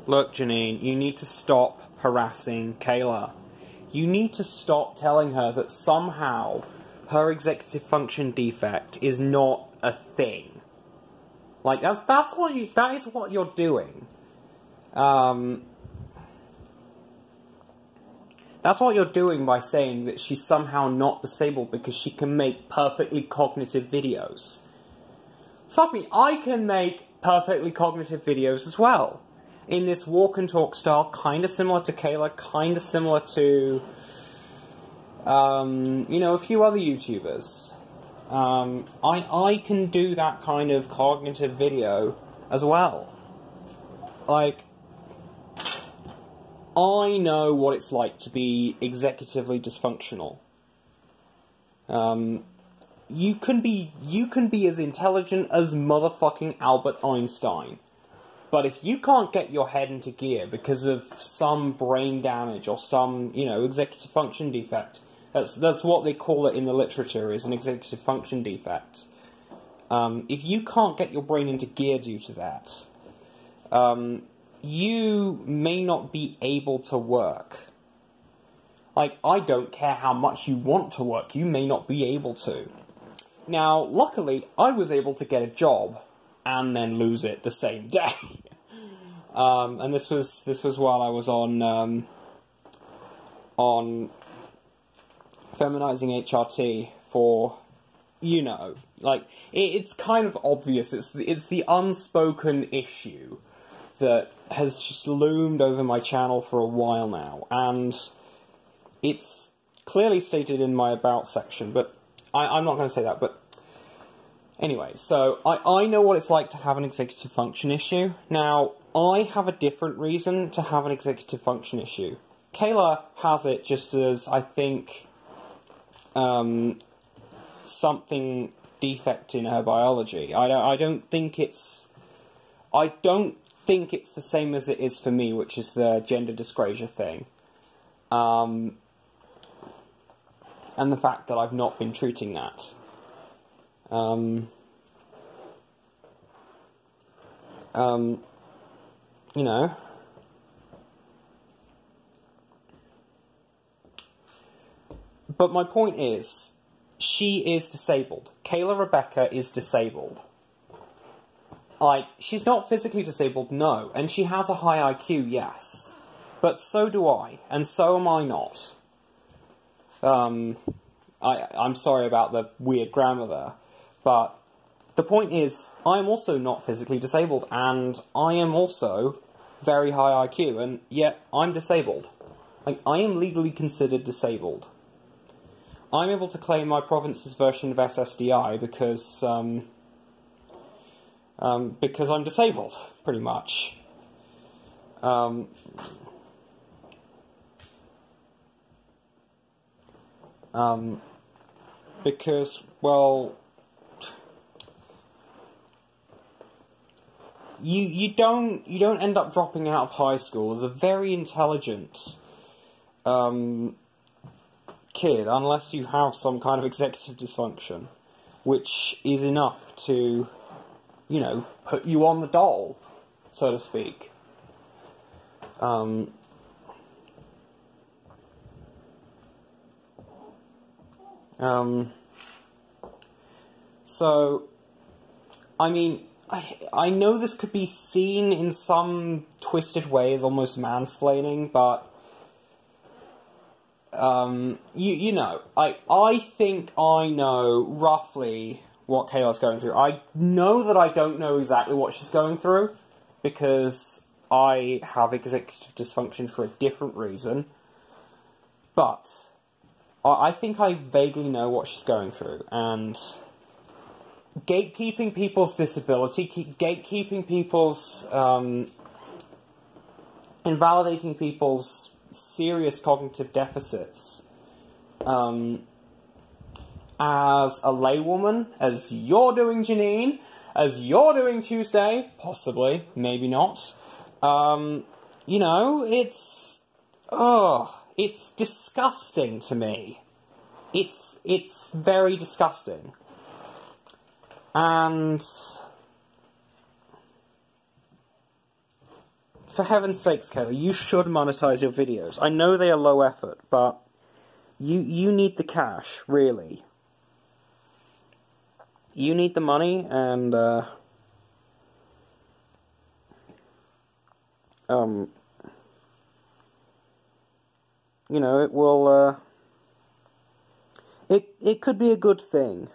Look, Janine, you need to stop harassing Caila. You need to stop telling her that somehow her executive function defect is not a thing. Like, that is what you're doing. That's what you're doing by saying that she's somehow not disabled because she can make perfectly cognitive videos. Fuck me, I can make perfectly cognitive videos as well. In this walk and talk style, kind of similar to Caila, kind of similar to, you know, a few other YouTubers. I can do that kind of cognitive video as well. Like, I know what it's like to be executively dysfunctional. You can be as intelligent as motherfucking Albert Einstein. But if you can't get your head into gear because of some brain damage or some, you know, executive function defect, that's what they call it in the literature, is an executive function defect. If you can't get your brain into gear due to that, you may not be able to work. Like, I don't care how much you want to work, you may not be able to. Now, luckily, I was able to get a job and then lose it the same day. And this was while I was on feminizing HRT for, you know, like, it's kind of obvious, it's the unspoken issue that has just loomed over my channel for a while now, and it's clearly stated in my About section, but I'm not going to say that, but anyway, so I know what it's like to have an executive function issue. Now, I have a different reason to have an executive function issue. Caila has it just as, I think, something defect in her biology. I don't think it's the same as it is for me, which is the gender dyscrasia thing. And the fact that I've not been treating that. You know. But my point is, she is disabled. Caila Rebecca is disabled. Like, she's not physically disabled, no. And she has a high IQ, yes. But so do I, and so am I not. I'm sorry about the weird grammar there. But the point is, I'm also not physically disabled, and I am also very high IQ, and yet I'm disabled. Like, I am legally considered disabled. I'm able to claim my province's version of SSDI because I'm disabled, pretty much. Because, well, you don't end up dropping out of high school as a very intelligent kid unless you have some kind of executive dysfunction, which is enough to, you know, put you on the dole, so to speak. So, I mean, I know this could be seen in some twisted way as almost mansplaining, but, you know, I think I know roughly what Caila's going through. I know that I don't know exactly what she's going through, because I have executive dysfunction for a different reason, but I think I vaguely know what she's going through, and gatekeeping people's disability, gatekeeping people's, invalidating people's serious cognitive deficits, as a laywoman, as you're doing, Janine, as you're doing Tuesday, possibly, maybe not, you know, it's disgusting to me. It's very disgusting. And for heaven's sakes, Caila, you should monetize your videos. I know they are low effort, but you need the cash, really. You need the money, and you know, it will, it could be a good thing,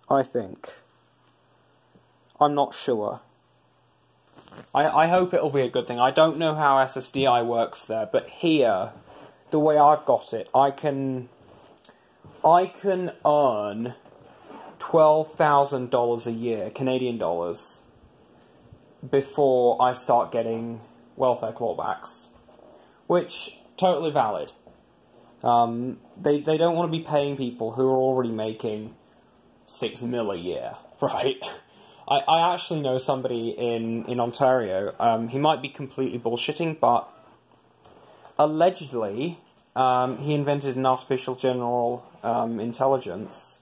I think. I'm not sure. I hope it'll be a good thing. I don't know how SSDI works there, but here, the way I've got it, I can earn $12,000 a year, Canadian dollars, before I start getting welfare clawbacks, which totally valid. They don't want to be paying people who are already making $6 million a year, right? I actually know somebody in Ontario. He might be completely bullshitting, but allegedly he invented an artificial general intelligence.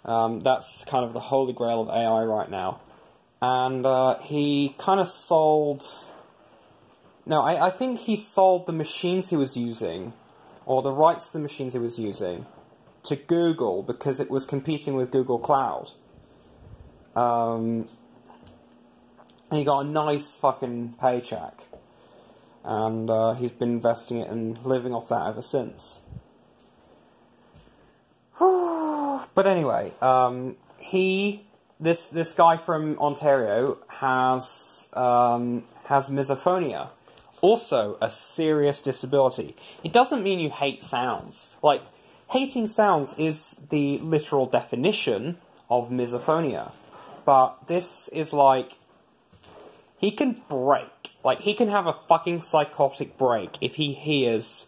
That's kind of the holy grail of AI right now. And he kind of sold... No, I think he sold the machines he was using, or the rights to the machines he was using, to Google because it was competing with Google Cloud. And he got a nice fucking paycheck. And he's been investing it and living off that ever since. But anyway, this guy from Ontario has misophonia, also a serious disability. It doesn't mean you hate sounds. Like, hating sounds is the literal definition of misophonia. But this is like, he can break. Like, he can have a fucking psychotic break if he hears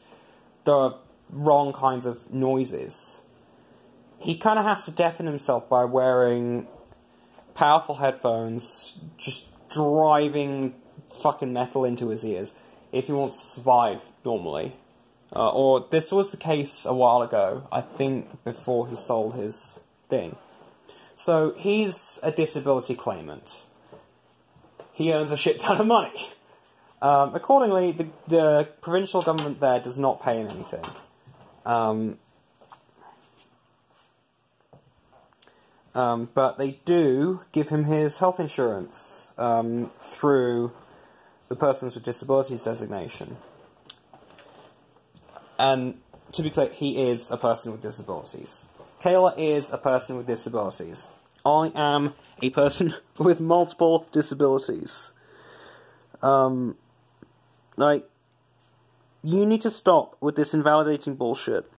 the wrong kinds of noises. He kind of has to deafen himself by wearing powerful headphones, just driving fucking metal into his ears, if he wants to survive normally. Or this was the case a while ago, I think, before he sold his thing. So, he's a disability claimant. He earns a shit ton of money. Accordingly, the provincial government there does not pay him anything. But they do give him his health insurance through the Persons with Disabilities designation. And to be clear, he is a person with disabilities. Caila is a person with disabilities. I am a person with multiple disabilities. Like, you need to stop with this invalidating bullshit.